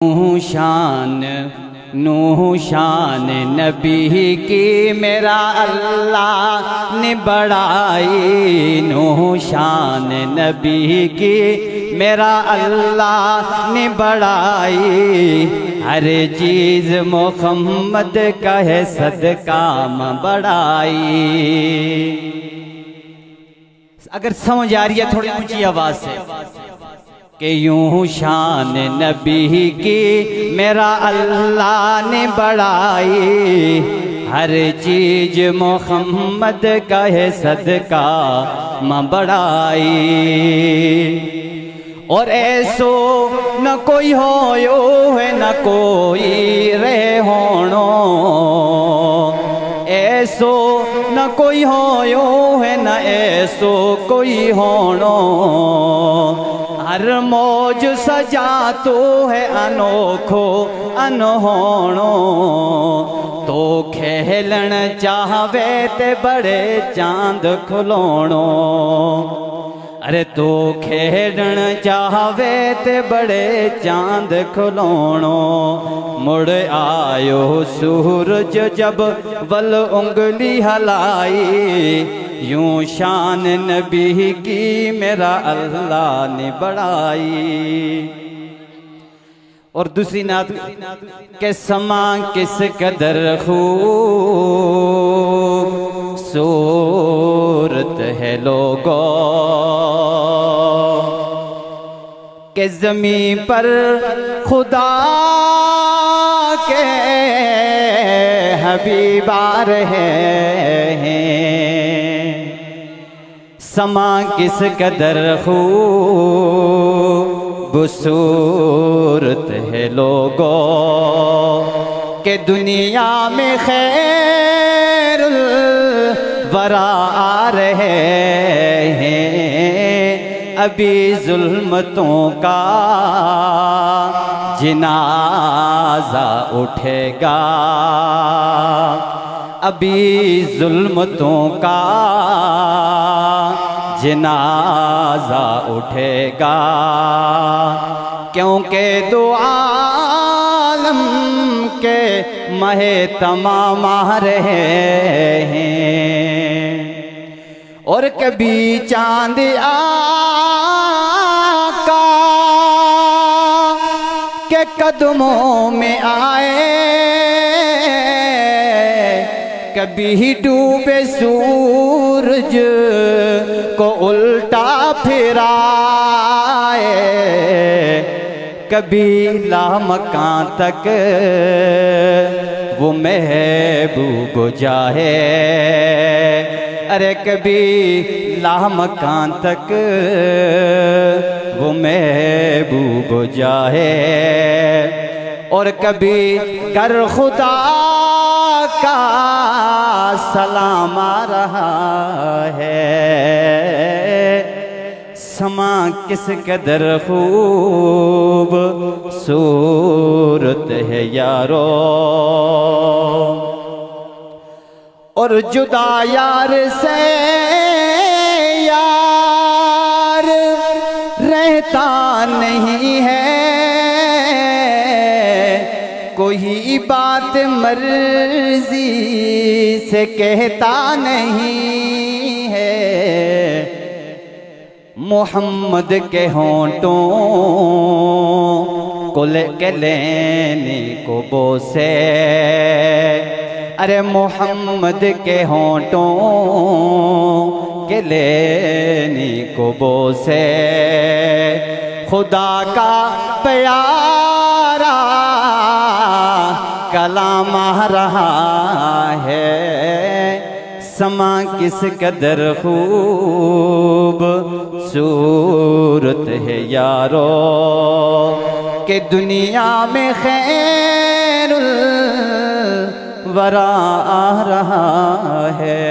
नूह शान नबी की मेरा अल्लाह ने बड़ाई। नूह शान नबी की मेरा अल्लाह ने बड़ाई। हर चीज़ मोहम्मद का है सदका में बढ़ाई। अगर समझ आ रही है थोड़ी ऊंची आवाज से कि यूं शान नबी की मेरा अल्लाह ने बढ़ाई। हर चीज मोहम्मद का है सदका में बढ़ाई। और ऐसो न कोई होयो है न कोई रहे होनो। ऐसो न कोई होयो है न ऐसो कोई होनो। हर मौज सजा तो है अनोखो अनहोणो। तो खेलन चाहवे ते बड़े चांद खुलोणो। अरे तो खेलन चाहवे ते बड़े चांद खुलोणो। मुड़ आयो सूरज जब वल उंगली हलाई। यूं शान नबी की मेरा अल्लाह ने बढ़ाई। और दूसरी नात के समा किस कदर खूबसूरत है लोगो के ज़मीन पर खुदा के हबीबार हैं। समा किस कदर खूबसूरत है लोगो के दुनिया में खैरुल वरा आ रहे हैं। अभी जुल्मतों का जिनाजा उठेगा। अभी जुल्मतों का जनाजा उठेगा। क्योंकि दो आलम के महे तमाम रहे हैं। और कभी चांद आका के कदमों में आए। कभी डूबे सूरज को उल्टा फिराए। कभी लामकां तक वो महबूब जाए। अरे कभी लामकां तक वो महबूब जाए। और कभी कर खुदा का सलाम आ रहा है। समा किस कदर खूबसूरत है यारो। और जुदा यार से यार रहता नहीं है। कोई बात मर्जी से कहता नहीं है। मोहम्मद के होंठों को लेके लेने को बोसे। अरे मोहम्मद के होंठों के लेने को बोसे। खुदा का प्यारा कलाम आ रहा है। समा किस कदर खूबसूरत है यारो के दुनिया में खैरुल वरा आ रहा है।